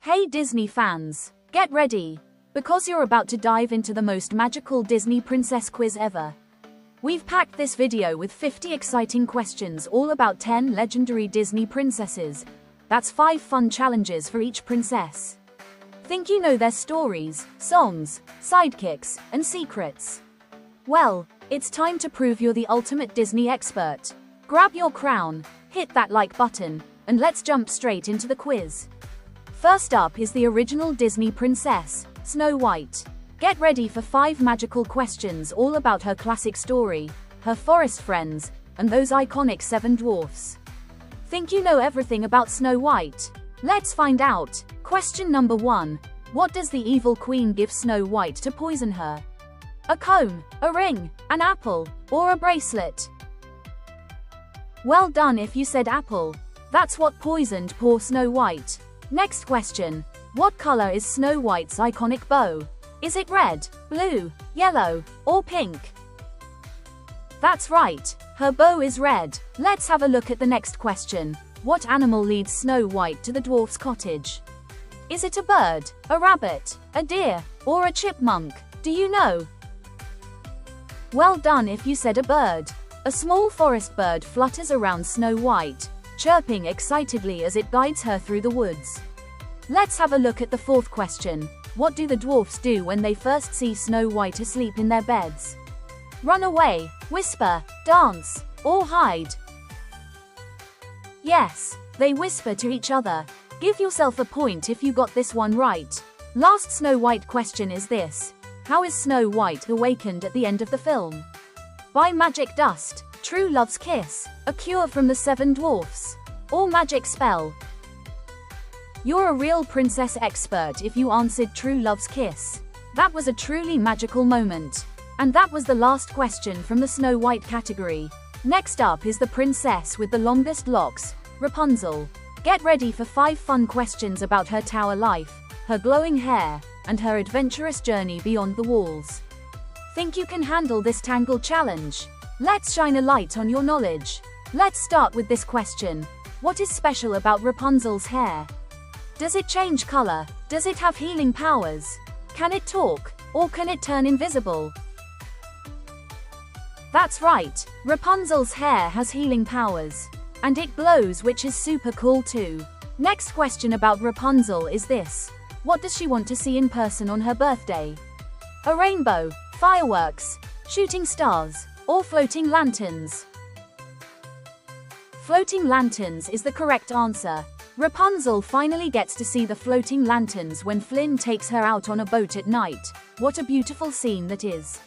Hey Disney fans, get ready, because you're about to dive into the most magical Disney princess quiz ever. We've packed this video with 50 exciting questions all about 10 legendary Disney princesses. That's 5 fun challenges for each princess. Think you know their stories, songs, sidekicks, and secrets? Well, it's time to prove you're the ultimate Disney expert. Grab your crown, hit that like button, and let's jump straight into the quiz. First up is the original Disney princess, Snow White. Get ready for 5 magical questions all about her classic story, her forest friends, and those iconic 7 dwarfs. Think you know everything about Snow White? Let's find out. Question number 1. What does the evil queen give Snow White to poison her? A comb, a ring, an apple, or a bracelet? Well done if you said apple. That's what poisoned poor Snow White. Next question. What color is Snow White's iconic bow? Is it red, blue, yellow, or pink? That's right. Her bow is red. Let's have a look at the next question. What animal leads Snow White to the dwarf's cottage? Is it a bird, a rabbit, a deer, or a chipmunk? Do you know? Well done if you said a bird. A small forest bird flutters around Snow White, chirping excitedly as it guides her through the woods. Let's have a look at the 4th question. What do the dwarfs do when they first see Snow White asleep in their beds? Run away, whisper, dance, or hide? Yes, they whisper to each other. Give yourself a point if you got this one right. Last Snow White question is this. How is Snow White awakened at the end of the film? By magic dust, true love's kiss, a cure from the 7 dwarfs, or magic spell? You're a real princess expert if you answered true love's kiss. That was a truly magical moment. And that was the last question from the Snow White category. Next up is the princess with the longest locks, Rapunzel. Get ready for 5 fun questions about her tower life, her glowing hair, and her adventurous journey beyond the walls. Think you can handle this tangled challenge? Let's shine a light on your knowledge. Let's start with this question. What is special about Rapunzel's hair? Does it change color? Does it have healing powers? Can it talk? Or can it turn invisible? That's right. Rapunzel's hair has healing powers. And it glows, which is super cool too. Next question about Rapunzel is this. What does she want to see in person on her birthday? A rainbow, fireworks, shooting stars, or floating lanterns? Floating lanterns is the correct answer. Rapunzel finally gets to see the floating lanterns when Flynn takes her out on a boat at night. What a beautiful scene that is.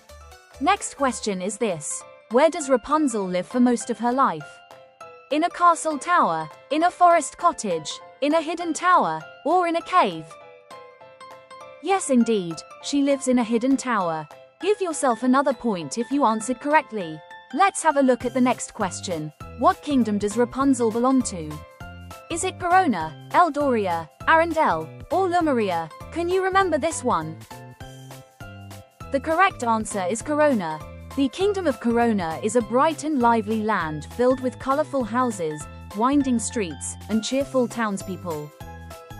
Next question is this. Where does Rapunzel live for most of her life? In a castle tower, in a forest cottage, in a hidden tower, or in a cave? Yes indeed, she lives in a hidden tower. Give yourself another point if you answered correctly. Let's have a look at the next question. What kingdom does Rapunzel belong to? Is it Corona, Eldoria, Arendelle, or Lemuria? Can you remember this one? The correct answer is Corona. The Kingdom of Corona is a bright and lively land filled with colorful houses, winding streets, and cheerful townspeople.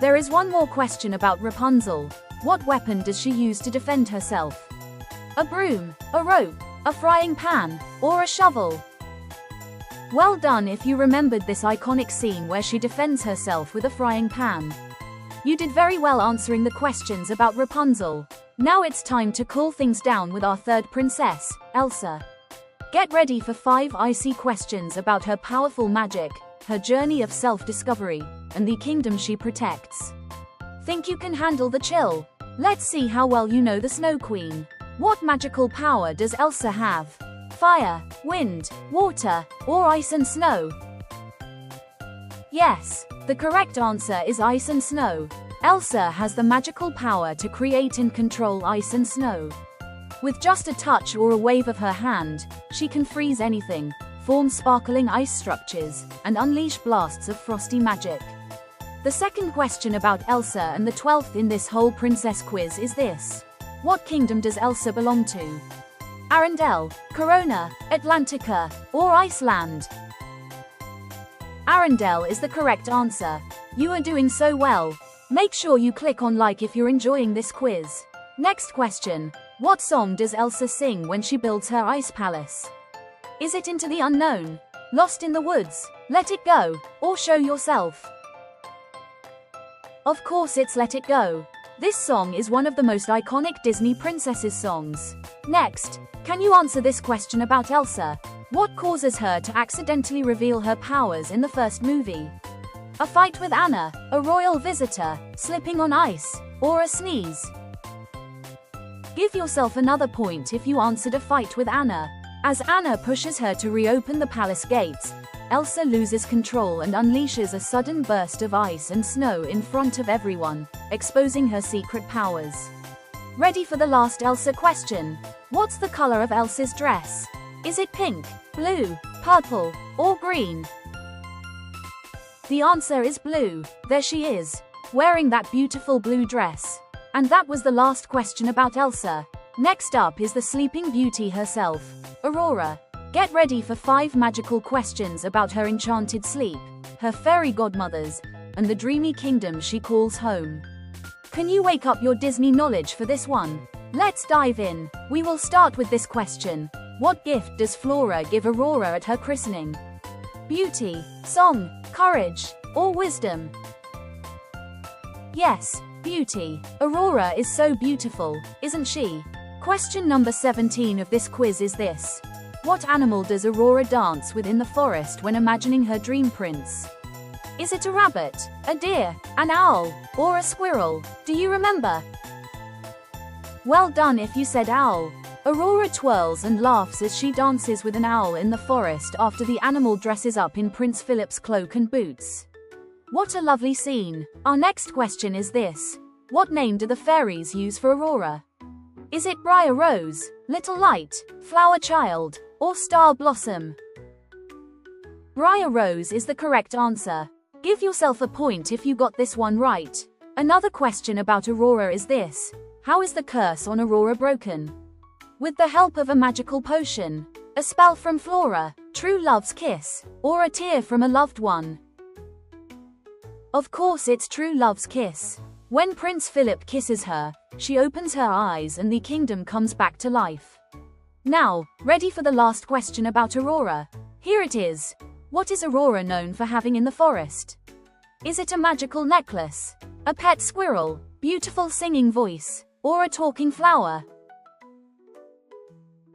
There is one more question about Rapunzel. What weapon does she use to defend herself? A broom, a rope, a frying pan, or a shovel? Well done if you remembered this iconic scene where she defends herself with a frying pan. You did very well answering the questions about Rapunzel. Now it's time to cool things down with our 3rd princess, Elsa. Get ready for 5 icy questions about her powerful magic, her journey of self-discovery, and the kingdom she protects. Think you can handle the chill? Let's see how well you know the Snow Queen. What magical power does Elsa have? Fire, wind, water, or ice and snow? Yes, the correct answer is ice and snow. Elsa has the magical power to create and control ice and snow. With just a touch or a wave of her hand, she can freeze anything, form sparkling ice structures, and unleash blasts of frosty magic. The second question about Elsa and the 12th in this whole princess quiz is this. What kingdom does Elsa belong to? Arendelle, Corona, Atlantica, or Iceland? Arendelle is the correct answer. You are doing so well. Make sure you click on like if you're enjoying this quiz. Next question. What song does Elsa sing when she builds her ice palace? Is it Into the Unknown, Lost in the Woods, Let It Go, or Show Yourself? Of course it's Let It Go. This song is one of the most iconic Disney princesses songs. Next, can you answer this question about Elsa? What causes her to accidentally reveal her powers in the first movie? A fight with Anna, a royal visitor, slipping on ice, or a sneeze? Give yourself another point if you answered a fight with Anna. As Anna pushes her to reopen the palace gates, Elsa loses control and unleashes a sudden burst of ice and snow in front of everyone, exposing her secret powers. Ready for the last Elsa question? What's the color of Elsa's dress? Is it pink, blue, purple, or green? The answer is blue. There she is, wearing that beautiful blue dress. And that was the last question about Elsa. Next up is the Sleeping Beauty herself, Aurora. Get ready for 5 magical questions about her enchanted sleep, her fairy godmothers, and the dreamy kingdom she calls home. Can you wake up your Disney knowledge for this one? Let's dive in. We will start with this question. What gift does Flora give Aurora at her christening? Beauty, song, courage, or wisdom? Yes, beauty. Aurora is so beautiful, isn't she? Question number 17 of this quiz is this. What animal does Aurora dance with in the forest when imagining her dream prince? Is it a rabbit, a deer, an owl, or a squirrel? Do you remember? Well done if you said owl. Aurora twirls and laughs as she dances with an owl in the forest after the animal dresses up in Prince Philip's cloak and boots. What a lovely scene. Our next question is this. What name do the fairies use for Aurora? Is it Briar Rose, Little Light, Flower Child, or Star Blossom? Briar Rose is the correct answer. Give yourself a point if you got this one right. Another question about Aurora is this. How is the curse on Aurora broken? With the help of a magical potion, a spell from Flora, true love's kiss, or a tear from a loved one? Of course it's true love's kiss. When Prince Philip kisses her, she opens her eyes and the kingdom comes back to life. Now, ready for the last question about Aurora? Here it is. What is Aurora known for having in the forest? Is it a magical necklace, a pet squirrel, beautiful singing voice, or a talking flower?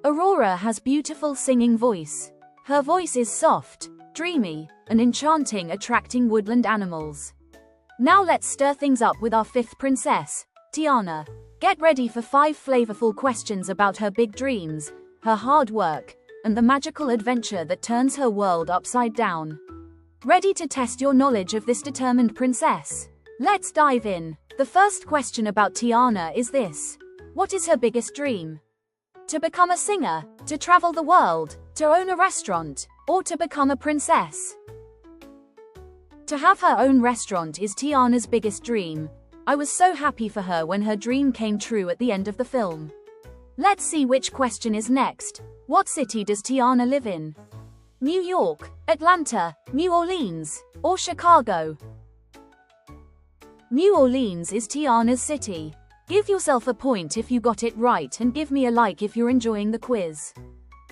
Aurora has beautiful singing voice. Her voice is soft, dreamy, and enchanting, attracting woodland animals. Now let's stir things up with our 5th princess, Tiana. Get ready for 5 flavorful questions about her big dreams, her hard work, and the magical adventure that turns her world upside down. Ready to test your knowledge of this determined princess? Let's dive in. The first question about Tiana is this. What is her biggest dream? To become a singer, to travel the world, to own a restaurant, or to become a princess? To have her own restaurant is Tiana's biggest dream. I was so happy for her when her dream came true at the end of the film. Let's see which question is next. What city does Tiana live in? New York, Atlanta, New Orleans, or Chicago? New Orleans is Tiana's city. Give yourself a point if you got it right and give me a like if you're enjoying the quiz.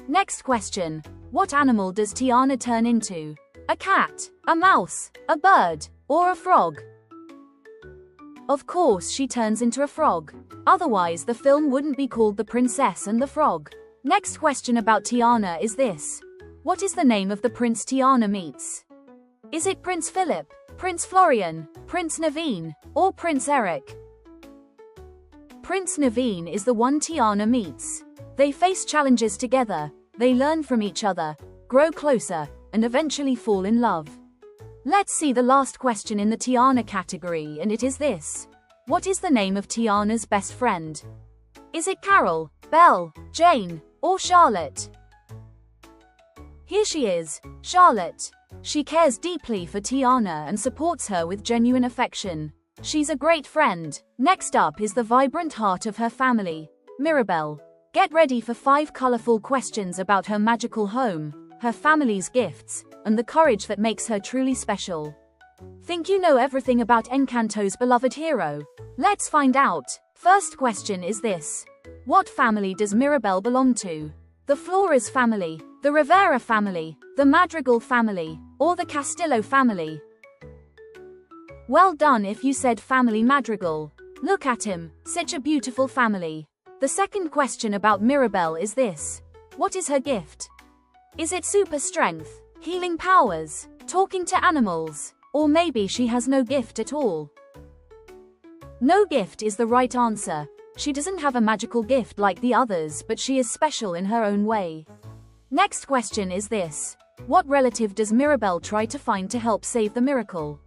Next question. What animal does Tiana turn into? A cat, a mouse, a bird, or a frog? Of course she turns into a frog. Otherwise the film wouldn't be called The Princess and the Frog. Next question about Tiana is this. What is the name of the prince Tiana meets? Is it Prince Philip, Prince Florian, Prince Naveen, or Prince Eric? Prince Naveen is the one Tiana meets. They face challenges together, they learn from each other, grow closer, and eventually fall in love. Let's see the last question in the Tiana category, and it is this. What is the name of Tiana's best friend? Is it Carol, Belle, Jane, or Charlotte? Here she is, Charlotte. She cares deeply for Tiana and supports her with genuine affection. She's a great friend. Next up is the vibrant heart of her family, Mirabel. Get ready for 5 colorful questions about her magical home, her family's gifts, and the courage that makes her truly special. Think you know everything about Encanto's beloved hero? Let's find out. First question is this. What family does Mirabel belong to? The Flores family, the Rivera family, the Madrigal family, or the Castillo family? Well done if you said family Madrigal. Look at him, such a beautiful family. The second question about Mirabel is this. What is her gift? Is it super strength, healing powers, talking to animals, or maybe she has no gift at all? No gift is the right answer. She doesn't have a magical gift like the others, but she is special in her own way. Next question is this. What relative does Mirabel try to find to help save the miracle?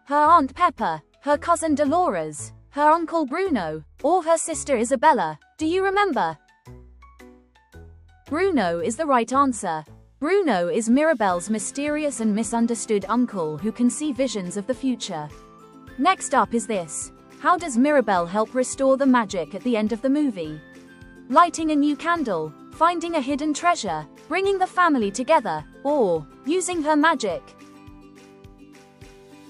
Her Aunt Pepper, her cousin Dolores, her uncle Bruno, or her sister Isabella? Do you remember? Bruno is the right answer. Bruno is Mirabel's mysterious and misunderstood uncle who can see visions of the future. Next up is this. How does Mirabel help restore the magic at the end of the movie? Lighting a new candle, finding a hidden treasure, bringing the family together, or using her magic?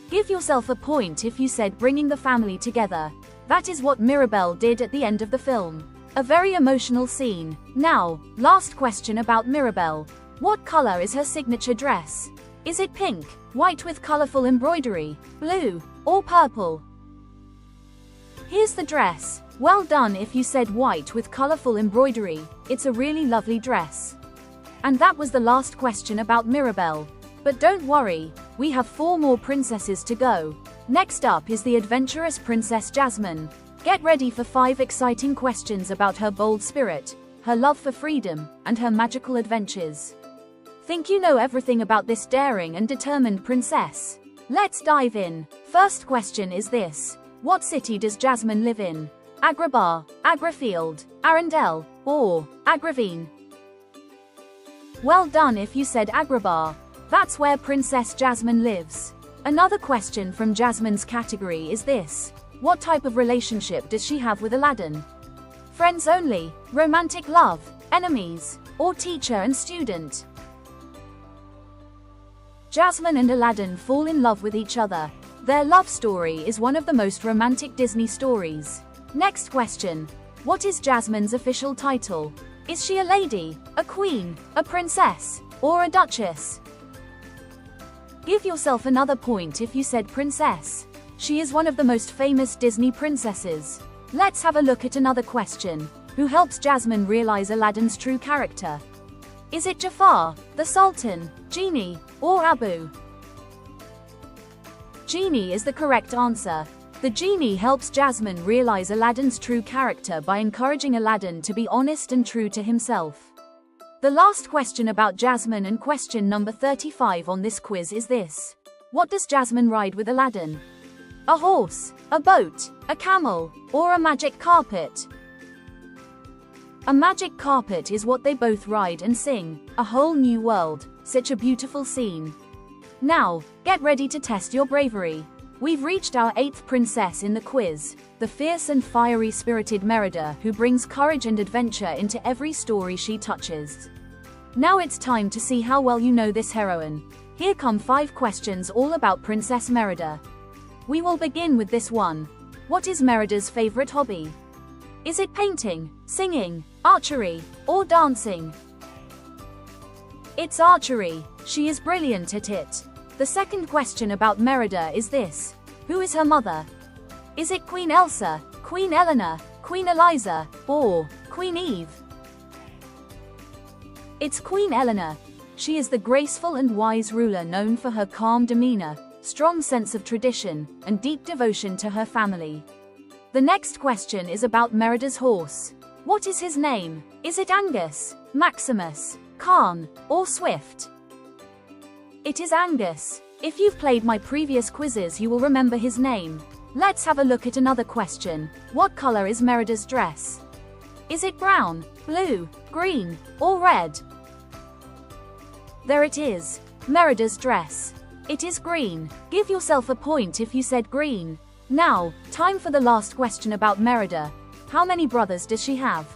Give yourself a point if you said bringing the family together. That is what Mirabel did at the end of the film. A very emotional scene. Now, last question about Mirabel. What color is her signature dress? Is it pink, white with colorful embroidery, blue, or purple? Here's the dress. Well done if you said white with colorful embroidery. It's a really lovely dress. And that was the last question about Mirabel. But don't worry, we have 4 more princesses to go. Next up is the adventurous Princess Jasmine. Get ready for 5 exciting questions about her bold spirit, her love for freedom, and her magical adventures. Think you know everything about this daring and determined princess? Let's dive in. First question is this. What city does Jasmine live in? Agrabah, Agrafield, Arendelle, or Agravine? Well done if you said Agrabah. That's where Princess Jasmine lives. Another question from Jasmine's category is this. What type of relationship does she have with Aladdin? Friends only, romantic love, enemies, or teacher and student? Jasmine and Aladdin fall in love with each other. Their love story is one of the most romantic Disney stories. Next question. What is Jasmine's official title? Is she a lady, a queen, a princess, or a duchess? Give yourself another point if you said princess. She is one of the most famous Disney princesses. Let's have a look at another question. Who helps Jasmine realize Aladdin's true character? Is it Jafar, the Sultan, Genie, or Abu? Genie is the correct answer. The genie helps Jasmine realize Aladdin's true character by encouraging Aladdin to be honest and true to himself. The last question about Jasmine and question number 35 on this quiz is this. What does Jasmine ride with Aladdin? A horse, a boat, a camel, or a magic carpet? A magic carpet is what they both ride and sing. A whole new world. Such a beautiful scene. Now, get ready to test your bravery. We've reached our 8th princess in the quiz, the fierce and fiery-spirited Merida, who brings courage and adventure into every story she touches. Now it's time to see how well you know this heroine. Here come 5 questions all about Princess Merida. We will begin with this one. What is Merida's favorite hobby? Is it painting, singing, archery, or dancing? It's archery. She is brilliant at it. The second question about Merida is this. Who is her mother? Is it Queen Elsa, Queen Eleanor, Queen Eliza, or Queen Eve? It's Queen Eleanor. She is the graceful and wise ruler known for her calm demeanor, strong sense of tradition, and deep devotion to her family. The next question is about Merida's horse. What is his name? Is it Angus, Maximus, Khan, or Swift? It is Angus. If you've played my previous quizzes, you will remember his name. Let's have a look at another question. What color is Merida's dress? Is it brown, blue, green, or red? There it is. Merida's dress. It is green. Give yourself a point if you said green. Now, time for the last question about Merida. How many brothers does she have?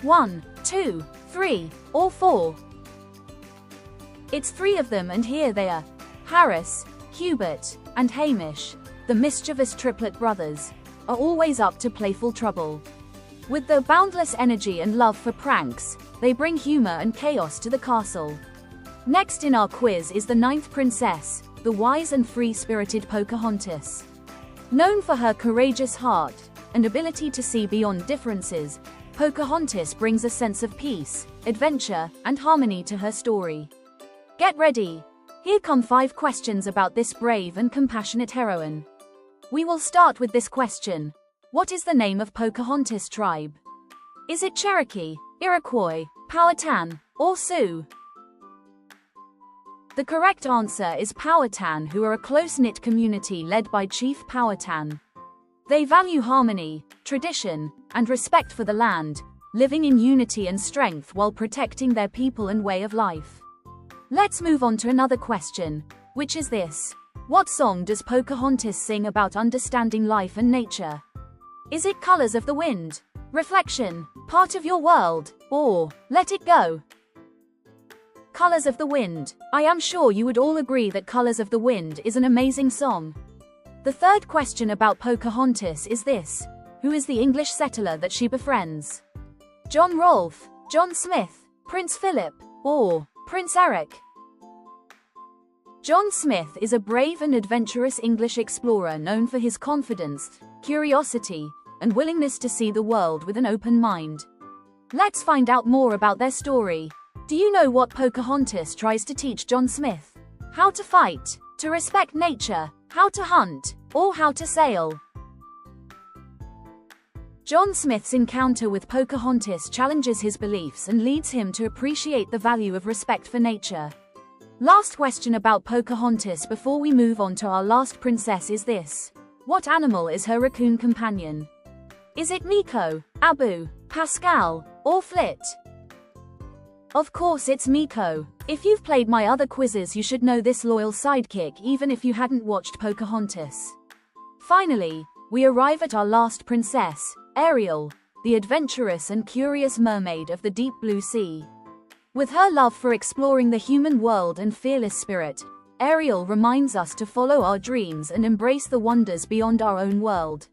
1, 2, 3, or 4? It's 3 of them, and here they are. Harris, Hubert and Hamish, the mischievous triplet brothers, are always up to playful trouble. With their boundless energy and love for pranks, they bring humor and chaos to the castle. Next in our quiz is the 9th princess, the wise and free-spirited Pocahontas. Known for her courageous heart and ability to see beyond differences, Pocahontas brings a sense of peace, adventure, and harmony to her story. Get ready! Here come 5 questions about this brave and compassionate heroine. We will start with this question. What is the name of Pocahontas' tribe? Is it Cherokee, Iroquois, Powhatan, or Sioux? The correct answer is Powhatan, who are a close-knit community led by Chief Powhatan. They value harmony, tradition, and respect for the land, living in unity and strength while protecting their people and way of life. Let's move on to another question, which is this. What song does Pocahontas sing about understanding life and nature? Is it Colors of the Wind, Reflection, Part of Your World, or Let It Go? Colors of the Wind. I am sure you would all agree that Colors of the Wind is an amazing song. The third question about Pocahontas is this. Who is the English settler that she befriends? John Rolfe, John Smith, Prince Philip, or Prince Eric? John Smith is a brave and adventurous English explorer known for his confidence, curiosity, and willingness to see the world with an open mind. Let's find out more about their story. Do you know what Pocahontas tries to teach John Smith? How to fight, to respect nature, how to hunt, or how to sail? John Smith's encounter with Pocahontas challenges his beliefs and leads him to appreciate the value of respect for nature. Last question about Pocahontas before we move on to our last princess is this. What animal is her raccoon companion? Is it Miko, Abu, Pascal, or Flit? Of course it's Miko. If you've played my other quizzes you should know this loyal sidekick even if you hadn't watched Pocahontas. Finally, we arrive at our last princess, Ariel, the adventurous and curious mermaid of the deep blue sea. With her love for exploring the human world and fearless spirit, Ariel reminds us to follow our dreams and embrace the wonders beyond our own world.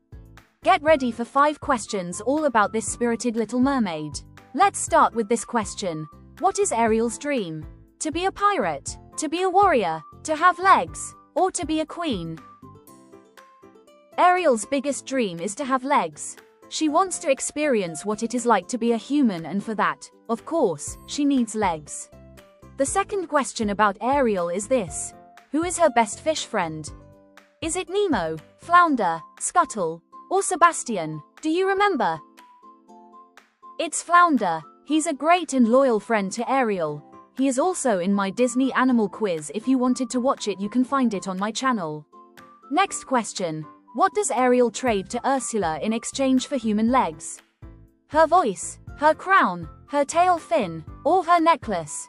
Get ready for 5 questions all about this spirited little mermaid. Let's start with this question. What is Ariel's dream? To be a pirate, to be a warrior, to have legs, or to be a queen? Ariel's biggest dream is to have legs. She wants to experience what it is like to be a human, and for that, of course, she needs legs. The second question about Ariel is this. Who is her best fish friend? Is it Nemo, Flounder, Scuttle, or Sebastian? Do you remember? It's Flounder. He's a great and loyal friend to Ariel. He is also in my Disney Animal Quiz. If you wanted to watch it you can find it on my channel. Next question. What does Ariel trade to Ursula in exchange for human legs? Her voice, her crown, her tail fin, or her necklace?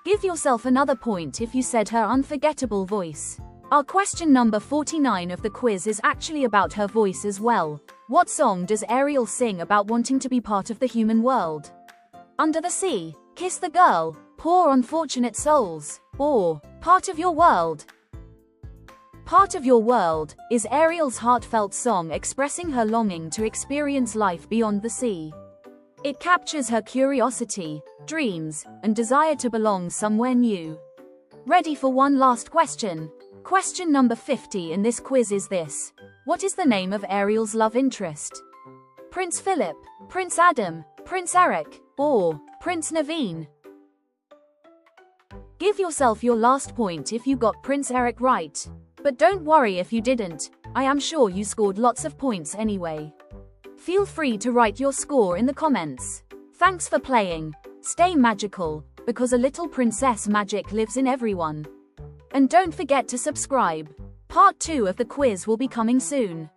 Give yourself another point if you said her unforgettable voice. Our question number 49 of the quiz is actually about her voice as well. What song does Ariel sing about wanting to be part of the human world? Under the Sea, Kiss the Girl, Poor Unfortunate Souls, or Part of Your World? Part of Your World is Ariel's heartfelt song expressing her longing to experience life beyond the sea. It captures her curiosity, dreams, and desire to belong somewhere new. Ready for one last question? Question number 50 in this quiz is this. What is the name of Ariel's love interest? Prince Philip, Prince Adam, Prince Eric, or Prince Naveen? Give yourself your last point if you got Prince Eric right. But don't worry if you didn't, I am sure you scored lots of points anyway. Feel free to write your score in the comments. Thanks for playing. Stay magical, because a little princess magic lives in everyone. And don't forget to subscribe. Part 2 of the quiz will be coming soon.